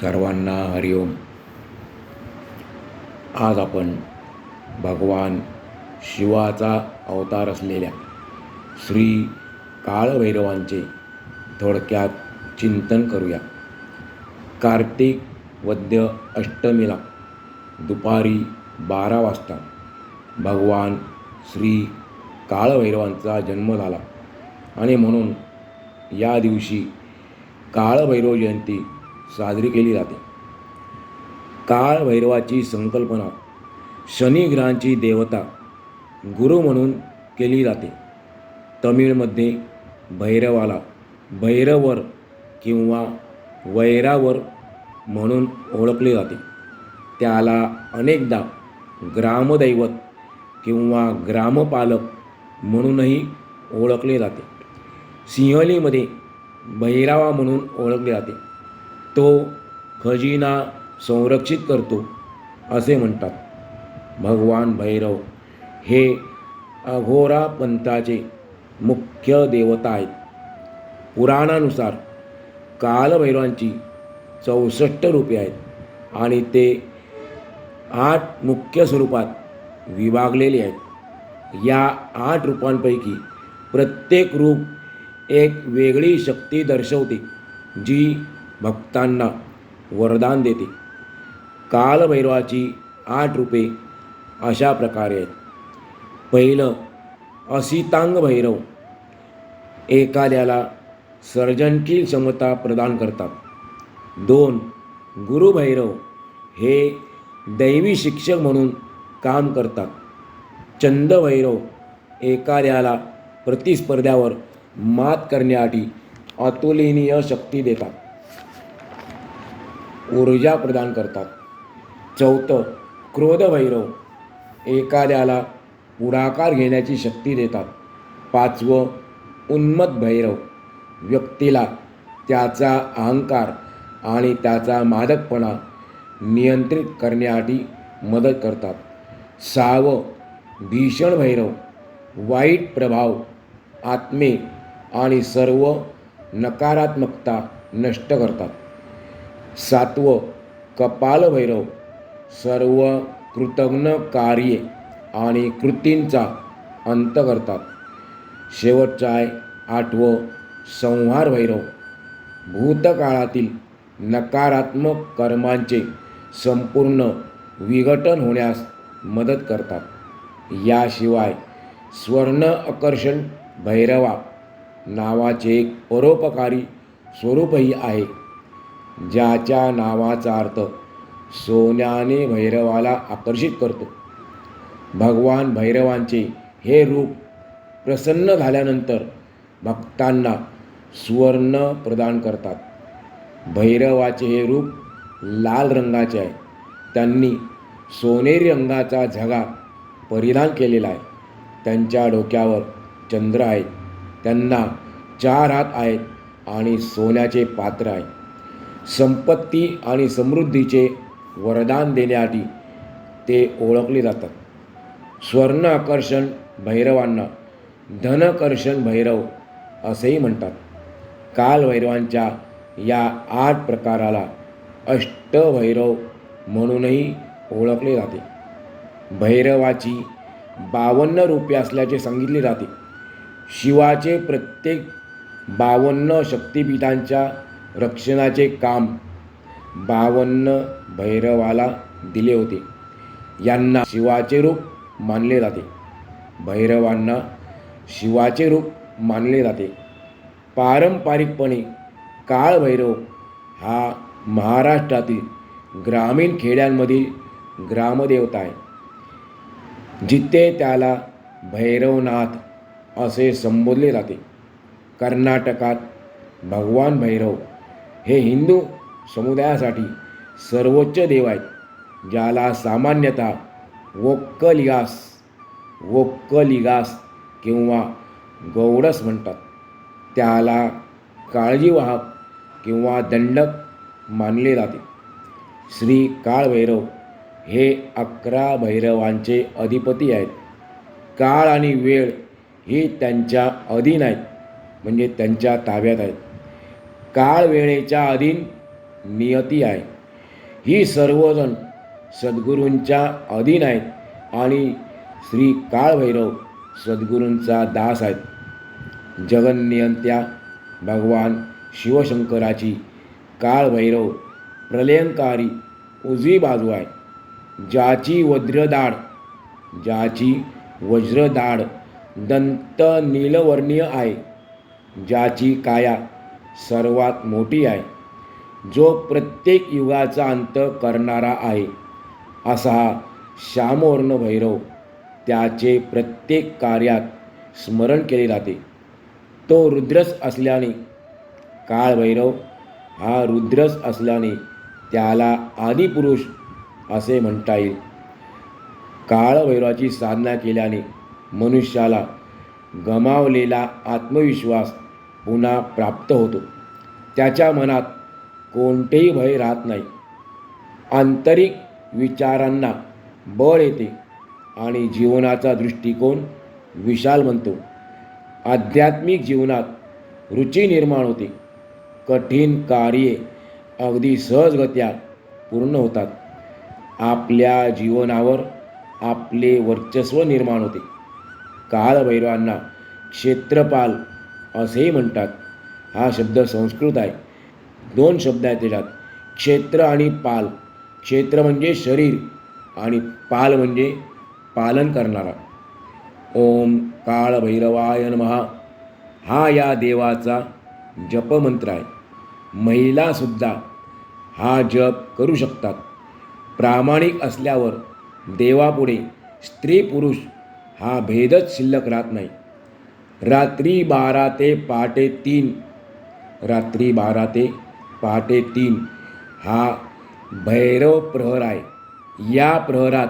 सर्वांना हरिओम. आज आपण भगवान शिवाचा अवतार असलेल्या श्री काळभैरवांचे थोडक्यात चिंतन करूया. कार्तिक वद्य अष्टमीला दुपारी 12 वाजता भगवान श्री काळभैरवांचा जन्म झाला आणि म्हणून या दिवशी काळभैरव जयंती साजरी केली जाते. काळभैरवाची संकल्पना शनिग्रहांची देवता गुरु म्हणून केली जाते. तमिळमध्ये भैरवाला भैरवर किंवा वैरावर म्हणून ओळखले जाते. त्याला अनेकदा ग्रामदैवत किंवा ग्रामपालक म्हणूनही ओळखले जाते. सिंहलीमध्ये भैरवा म्हणून ओळखले जाते. तो खजिना संरक्षित करतो असे म्हणतात. भगवान भैरव हे अघोरा पंथाचे मुख्य देवता आहेत. पुराणानुसार कालभैरवांची 64 रूपे आहेत आणि ते 8 मुख्य स्वरूपात विभागलेले आहेत. या 8 रूपांपैकी प्रत्येक रूप एक वेगळी शक्ती दर्शवते, जी भक्तांना वरदान देते. कालभैरवाची 8 रूपे अशा प्रकारे आहेत. पहिलं, असितांग भैरव, एखाद्याला सर्जनशील क्षमता प्रदान करतात. 2, गुरुभैरव, हे दैवी शिक्षक म्हणून काम करतात. चंदभैरव, एखाद्याला प्रतिस्पर्ध्यावर मात करण्यासाठी अतुलनीय शक्ती देतात, ऊर्जा प्रदान करतात. 4, क्रोधभैरव, एखाद्याला पुढाकार घेण्याची शक्ती देतात. 5, उन्मत्तभैरव, व्यक्तीला त्याचा अहंकार आणि त्याचा मादकपणा नियंत्रित करण्यासाठी मदत करतात. 6, भीषण भैरव, वाईट प्रभाव, आत्मे आणि सर्व नकारात्मकता नष्ट करतात. 7, कपालभैरव, सर्व कृतघ्न कार्ये आणि कृतींचा अंत करतात. शेवटचा आहे 8, संहार भैरव, भूतकाळातील नकारात्मक कर्मांचे संपूर्ण विघटन होण्यास मदत करतात. याशिवाय स्वर्ण आकर्षण भैरवा नावाचे एक परोपकारी स्वरूपही आहे, ज्याच्या नावाचा अर्थ सोन्याने भैरवाला आकर्षित करतो. भगवान भैरवांचे हे रूप प्रसन्न झाल्यानंतर भक्तांना सुवर्ण प्रदान करतात. भैरवाचे हे रूप लाल रंगाचे आहे. त्यांनी सोनेरी रंगाचा झगा परिधान केलेला आहे. त्यांच्या डोक्यावर चंद्र आहेत. त्यांना 4 हात आहेत आणि सोन्याचे पात्र आहे. संपत्ती आणि समृद्धीचे वरदान देण्यासाठी ते ओळखले जातात. स्वर्ण आकर्षण भैरवांना धनकर्षण भैरव असेही म्हणतात. कालभैरवांच्या या 8 प्रकाराला अष्टभैरव म्हणूनही ओळखले जाते. भैरवाची 52 रूपे असल्याचे सांगितले जाते. शिवाचे प्रत्येक 52 शक्तिपीठांच्या रक्षणाचे काम 52 भैरवाला दिले होते. यांना शिवाचे रूप मानले जाते. भैरवांना शिवाचे रूप मानले जाते. पारंपरिकपणे काळभैरव हा महाराष्ट्रातील ग्रामीण खेड्यांमधील ग्रामदेवता आहे, जिथे त्याला भैरवनाथ असे संबोधले जाते. कर्नाटकात भगवान भैरव हे हिंदू समुदायासाठी सर्वोच्च देव आहेत, ज्याला सामान्यतः वोक्कलिगास किंवा गौडस म्हणतात. त्याला काळजीवाहक किंवा दंडक मानले जाते. श्री काळभैरव हे 11 भैरवांचे अधिपती आहेत. काळ आणि वेळ ही त्यांच्या अधीन आहेत, म्हणजे त्यांच्या ताब्यात आहेत. काळ वेळेच्या अधीन नियती आहे. ही सर्वजण सद्गुरूंच्या अधीन आहेत आणि श्री काळभैरव सद्गुरूंचा दास आहेत. जगन्नियंत्या भगवान शिवशंकराची काळभैरव प्रलयंकारी उजवी बाजू आहे. ज्याची वज्रदाढ दंत नीलवर्णीय आहे, ज्याची काया सर्वात मोठी आहे, जो प्रत्येक युगाचा अंत करणारा आहे, असा हा श्यामवर्ण भैरव त्याचे प्रत्येक कार्यात स्मरण केले जाते. तो रुद्रच असल्याने काळभैरव हा रुद्रच असल्याने त्याला आदिपुरुष असे म्हणता येईल. काळभैरवाची साधना केल्याने मनुष्याला गमावलेला आत्मविश्वास पुन्हा प्राप्त होतो. त्याच्या मनात कोणतेही भय राहत नाही. आंतरिक विचारांना बळ येते आणि जीवनाचा दृष्टिकोन विशाल बनतो. आध्यात्मिक जीवनात रुची निर्माण होते. कठीण कार्ये अगदी सहजगत्या पूर्ण होतात. आपल्या जीवनावर आपले वर्चस्व निर्माण होते. काळभैरवांना क्षेत्रपाल असेही म्हणतात. हा शब्द संस्कृत आहे. 2 शब्द आहेत त्याच्यात, क्षेत्र आणि पाल. क्षेत्र म्हणजे शरीर आणि पाल म्हणजे पालन करणारा. ओम काळभैरवाय नमः हा या देवाचा जपमंत्र आहे. महिलासुद्धा हा जप करू शकतात. प्रामाणिक असल्यावर देवापुढे स्त्री पुरुष हा भेदच शिल्लक राहत नाही. रात्री 12 ते पहाटे 3 हा भैरव प्रहर आहे. या प्रहरात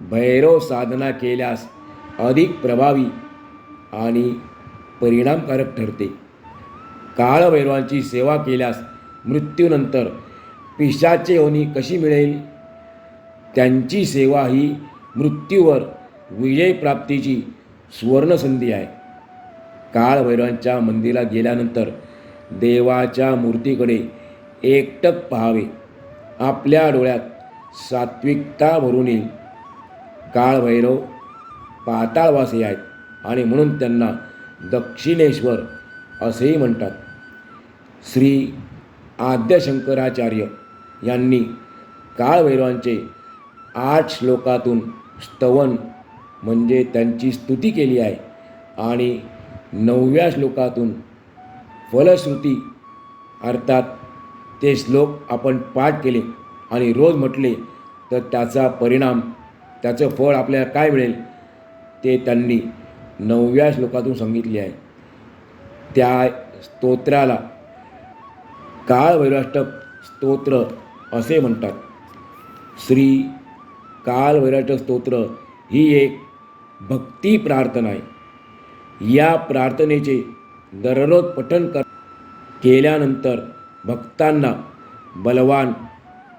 भैरव साधना केल्यास अधिक प्रभावी आणि परिणामकारक ठरते. काळभैरवांची सेवा केल्यास मृत्यूनंतर पिशाचे योनी कशी मिळेल? त्यांची सेवा ही मृत्यूवर विजय प्राप्तीची सुवर्णसंधी आहे. काळभैरवांच्या मंदिरात गेल्यानंतर देवाच्या मूर्तीकडे एकटक पाहावे. आपल्या डोळ्यात सात्विकता भरून येईल. काळभैरव पाताळवासी आहेत आणि म्हणून त्यांना दक्षिणेश्वर असेही म्हणतात. श्री आद्यशंकराचार्य यांनी काळभैरवांचे 8 श्लोकातून स्तवन म्हणजे त्यांची स्तुती केली आहे आणि 9व्या श्लोकातून फलश्रुती अर्थात ते श्लोक आपण पाठ केले आणि रोज म्हटले तर त्याचा परिणाम, त्याचं फळ आपल्याला काय मिळेल ते त्यांनी 9व्या श्लोकातून सांगितले आहे. त्या स्तोत्राला काळभैरवाष्टक स्तोत्र असे म्हणतात. श्री काळभैरवाष्टक स्तोत्र ही एक भक्ती प्रार्थना आहे. या प्रार्थनेचे दररोज पठण केल्यानंतर भक्तांना बलवान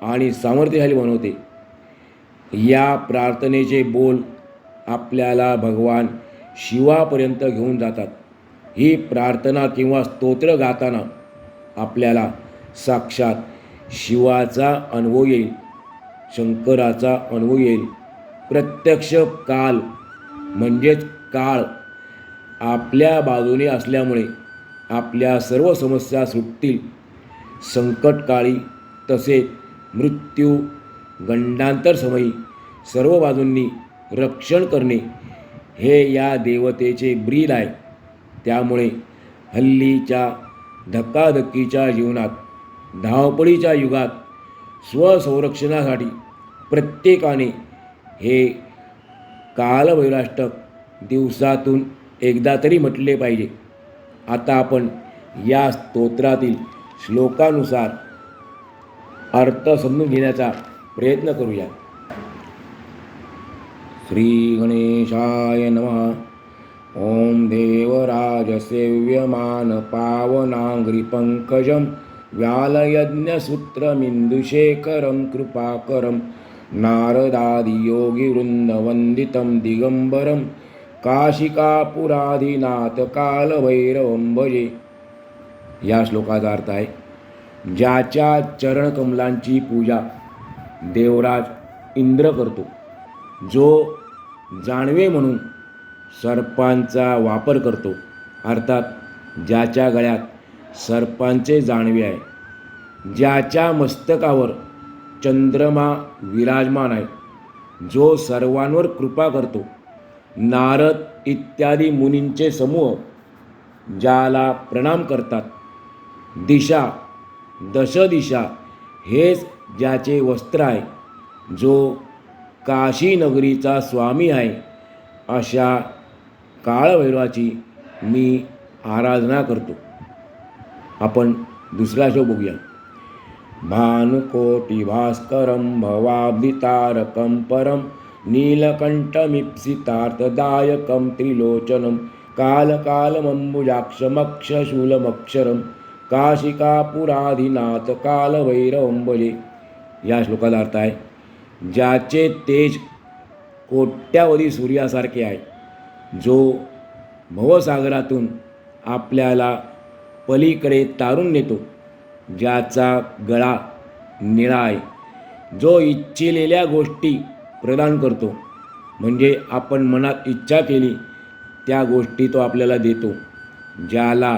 आणि सामर्थ्यशाली बनवते. या प्रार्थनेचे बोल आपल्याला भगवान शिवापर्यंत घेऊन जातात. ही प्रार्थना किंवा स्तोत्र गाताना आपल्याला साक्षात शिवाचा अनुभव येईल, शंकराचा अनुभव येईल. प्रत्यक्ष काल म्हणजेच काळ आपल्या बाजूने असल्यामुळे आपल्या सर्व समस्या सुटतील. संकटकाळी तसेच मृत्यू गंडांतर समयी सर्व बाजूंनी रक्षण करणे हे या देवतेचे ब्रीद आहे. त्यामुळे हल्लीच्या धक्काधक्कीच्या जीवनात, धावपळीच्या युगात स्वसंरक्षणासाठी प्रत्येकाने हे काळभैरवाष्टक दिवसातून एकदा तरी म्हटले पाहिजे. आता आपण या स्तोत्रातील श्लोकानुसार अर्थ समजून घेण्याचा प्रयत्न करूया. श्री गणेशाय नमः. ओम देवराजसेव्यमान पावनांघ्रिपंकजं व्यालयज्ञसूत्रमिन्दुशेखरं कृपाकरं नारदादियोगिवृन्दवन्दितं दिगंबरं काशिकापुराधिनाथ कालभैरवं भजे. या श्लोकाचा अर्थ आहे, ज्याच्या चरणकमलांची पूजा देवराज इंद्र करतो, जो जानवे म्हणून सर्पांचा वापर करतो, अर्थात ज्याच्या गळ्यात सर्पांचे जानवे आहे, ज्याच्या मस्तकावर चंद्रमा विराजमान आहे, जो सर्वांवर कृपा करतो, नारद इत्यादी मुनींचे समूह ज्याला प्रणाम करतात, दिशा दशदिशा हेच ज्याचे वस्त्र आहे, जो काशी नगरीचा स्वामी आहे, अशा काळभैरवाची मी आराधना करतो. आपण दुसरा श्लोक बघूया. भानुकोटी भास्करम भवाब्धितारकं परम नीलकंठमीप्सितार्थदायकं त्रिलोचनं कालकालमंबुजाक्षमक्षशूलमक्षरं काशिकापुराधिनाथ कालभैरवं भजे. या श्लोकाचा अर्थ आहे, ज्याचे तेज कोट्यावधी सूर्यासारखे आहे, जो भवसागरातून आपल्याला पलीकडे तारून नेतो, ज्याचा गळा निळा आहे, जो इच्छिलेल्या गोष्टी प्रदान करतो, म्हणजे आपण मनात इच्छा केली त्या गोष्टी तो आपल्याला देतो, ज्याला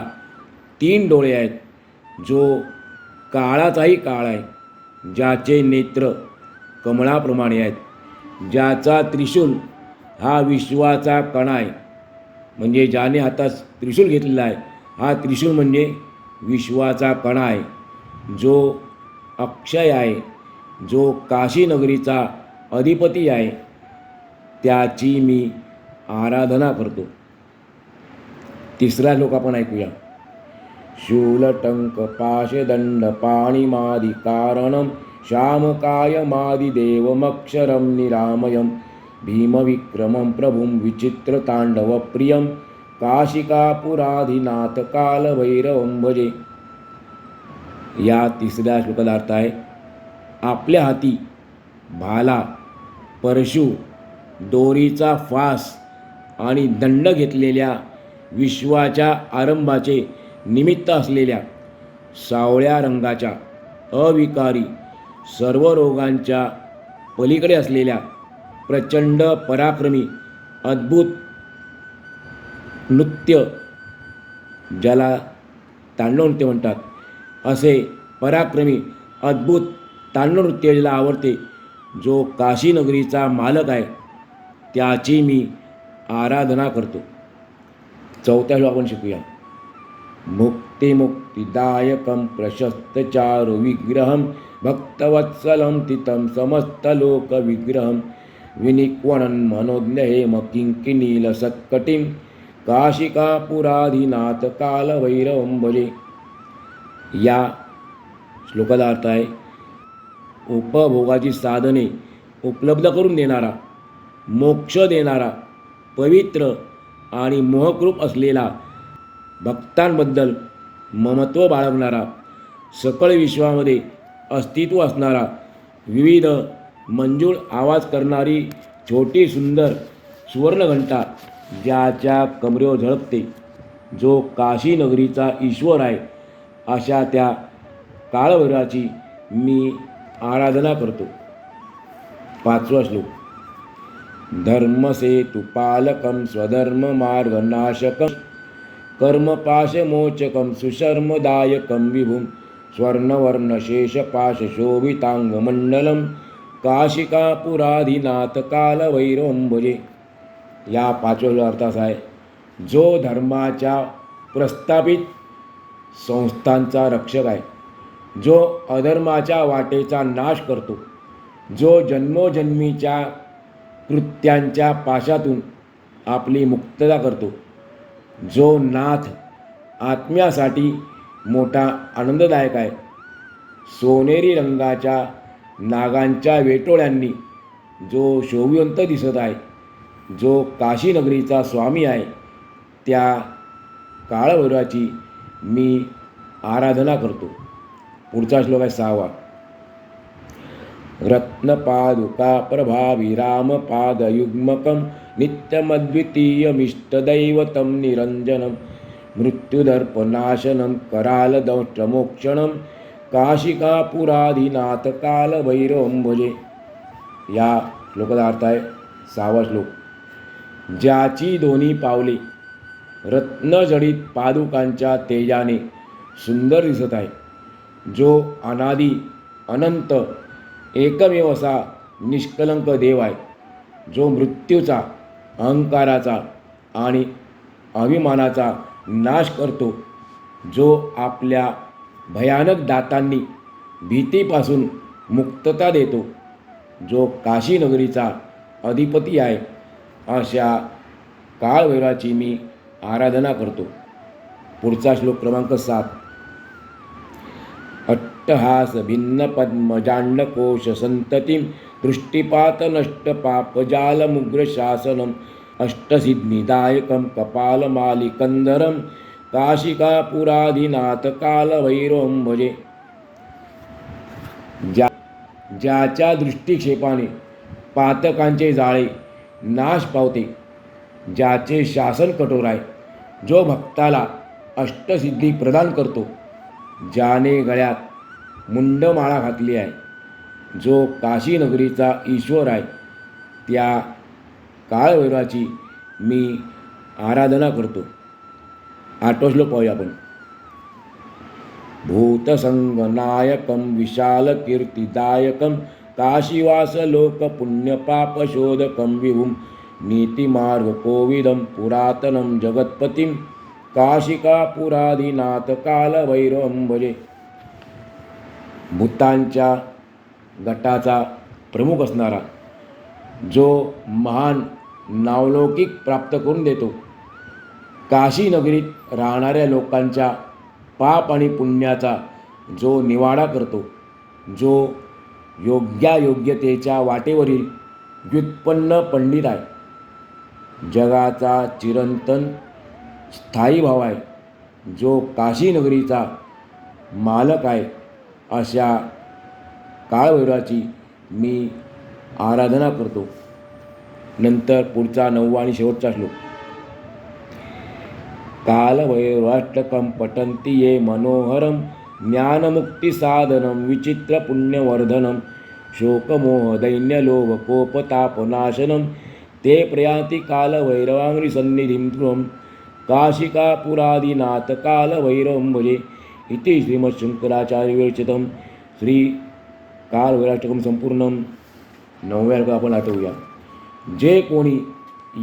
3 डोळे आहेत, जो काळाचाही काळ आहे, ज्याचे नेत्र कमळाप्रमाणे आहेत, ज्याचा त्रिशूल हा विश्वाचा कणा आहे, म्हणजे ज्याने हातात त्रिशूल घेतलेला आहे, हा त्रिशूल म्हणजे विश्वाचा कणा आहे, जो अक्षय आहे, जो काशी नगरीचा अधिपती आहे, त्याची मी आराधना करतो. तिसरा श्लोक आपण ऐकूया. शूलटंक पाशदंड पाणिमादि कारणं श्यामकायमादिदेवमक्षरं निरामयं भीमविक्रमं प्रभुं विचित्रताण्डवप्रियं काशिकापुराधिनाथ कालभैरवं भजे. या तिसऱ्या श्लोकाचा अर्थ आहे, आपल्या हाती भाला, परशु, दोरीचा फास आणि दंड घेतलेल्या, विश्वाच्या आरंभाचे निमित्त असलेल्या, सावळ्या रंगाच्या, अविकारी, सर्व रोगांच्या पलीकडे असलेल्या, प्रचंड पराक्रमी, अद्भुत नृत्य, ज्याला तांडव नृत्य म्हणतात, असे पराक्रमी अद्भुत तांडव नृत्य ज्याला आवडते, जो काशी नगरीचा मालक आहे, त्याची मी आराधना करतो. चौथ्या श्लोक आपण शिकूया. मुक्तिमुक्तिदायकं प्रशस्तचारु विग्रहं भक्तवत्सलं तितं समस्तलोकविग्रहं विनिक्वणं मनोज्ञहेम किङ्किणीलसत्कटिं काशिकापुराधिनाथ कालभैरवं भजे. या श्लोकाचा अर्थ आहे, उपभोगाची साधने उपलब्ध करून देणारा, मोक्ष देणारा, पवित्र आणि मोहकृप असलेला, भक्तांबद्दल ममत्व बाळगणारा, सकळ विश्वामध्ये अस्तित्व असणारा, विविध मंजूळ आवाज करणारी छोटी सुंदर सुवर्णघंटा ज्याच्या कमरेवर झळकते, जो काशी नगरीचा ईश्वर आहे, अशा त्या काळभैरवाची मी आराधना करतो. पाचवा श्लोक. धर्मसेतुपालकं स्वधर्ममार्गनाशकं कर्मपाशमोचकं सुशर्मदायकं विभुं स्वर्णवर्णशेषपाशशोभिताङ्गमण्डलं काशिकापुराधिनाथ कालभैरवं भजे. या पाचव्या अर्थाचा आहे, जो धर्माच्या प्रस्थापित संस्थांचा रक्षक आहे, जो अधर्माच्या वाटेचा नाश करतो, जो जन्मोजन्मीच्या कृत्यांच्या पाशातून आपली मुक्तता करतो, जो नाथ आत्म्यासाठी मोठा आनंददायक आहे, सोनेरी रंगाच्या नागांच्या वेटोळ्यांनी जो शोभिवंत दिसत आहे, जो काशी नगरीचा स्वामी आहे, त्या काळभैरवाची मी आराधना करतो. पुढचा श्लोक आहे 6वा. रत्नपादुका प्रभावी रामपादयुग्मकं नित्यमद्वितीयमिष्टदैवतं निरञ्जनं मृत्युदर्पनाशनं करालदंष्ट्रमोक्षणं काशिकापुराधीनाथ कालभैरवं भजे. या श्लोकाचा अर्थ आहे 6वा श्लोक. ज्याची दोन्ही पावले रत्नजडित पादुकांच्या तेजाने सुंदर दिसत आहे, जो अनादी अनंत एकमेव असा निष्कलंक देव आहे, जो मृत्यूचा, अहंकाराचा आणि अभिमानाचा नाश करतो, जो आपल्या भयानक दातांनी भीतीपासून मुक्तता देतो, जो काशी नगरीचा अधिपती आहे, अशा काळभैरवाची मी आराधना करतो. पुढचा श्लोक क्रमांक 7. अट्टहास भिन्न पद्मजांडकोश संततिं दृष्टिपात नष्ट पापजालमुग्र शासनम अष्टसिद्धिदायकं कपालमालिकंदरम काशिकापुराधीनाथ कालभैरवं भजे. ज्याच्या दृष्टिक्षेपाने पातकांचे जाळे नाश पावते, ज्याचे शासन कठोर आहे, जो भक्ताला अष्टसिद्धी प्रदान करतो, ज्याने गळ्यात मुंडमाळा घातली आहे, जो काशी नगरीचा ईश्वर आहे, त्या काळभैरवाची मी आराधना करतो. 8वा श्लोक पाहूया आपण. भूतसंगनायकं विशालकीर्तिदायकं काशीवासलोकपुण्यपापशोधकं विभुं नीतिमार्गकोविदं पुरातनं जगत्पतिं काशिकापुराधीनाथ कालभैरवं भजे. भूतांच्या गटाचा प्रमुख असणारा, जो महान नावलौकिक प्राप्त करून देतो, काशी नगरीत राहणाऱ्या लोकांच्या पाप आणि पुण्याचा जो निवाडा करतो, जो योग्यायोग्यतेच्या वाटेवरील व्युत्पन्न पंडित आहे, जगाचा चिरंतन स्थायी भाव आहे, जो काशी नगरीचा मालक आहे, अशा काळभैरवाची मी आराधना करतो. नंतर पुढचा 9वा आणि शेवटचा श्लोक. कालभैरवाष्टकं पठन्ति ये मनोहरं ज्ञानमुक्तिसाधनं विचित्रपुण्यवर्धनं शोकमोहदैन्यलोभकोपतापनाशनं ते प्रयान्ति कालभैरवाङ्घ्रिसन्निधिं ध्रुवं काशिकापुराधीनाथ कालभैरवं भजे. इति श्रीमच्छंकराचार्यविरचितं श्री कालभैरवाष्टकं संपूर्णं. 9व्या श्लोक आपण आठवूया. जे कोणी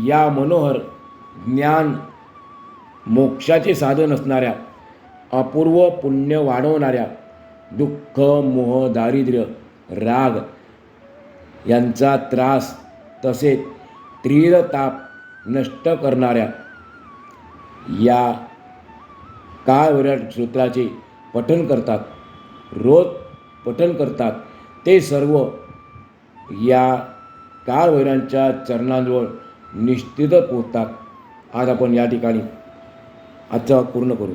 या मनोहर ज्ञान मोक्षाचे साधन असणाऱ्या, अपूर्व पुण्य वाढवणाऱ्या, दुःख मोह दारिद्र्य राग यांचा त्रास तसेच तीव्र ताप नष्ट करणाऱ्या या काळभैरव सूत्राचे पठन करतात, रोज पठन करतात, ते सर्व या काळभैरवांच्या चरणांजवळ निश्चितच पोचतात. आज आपण या ठिकाणी आजचा पूर्ण करू.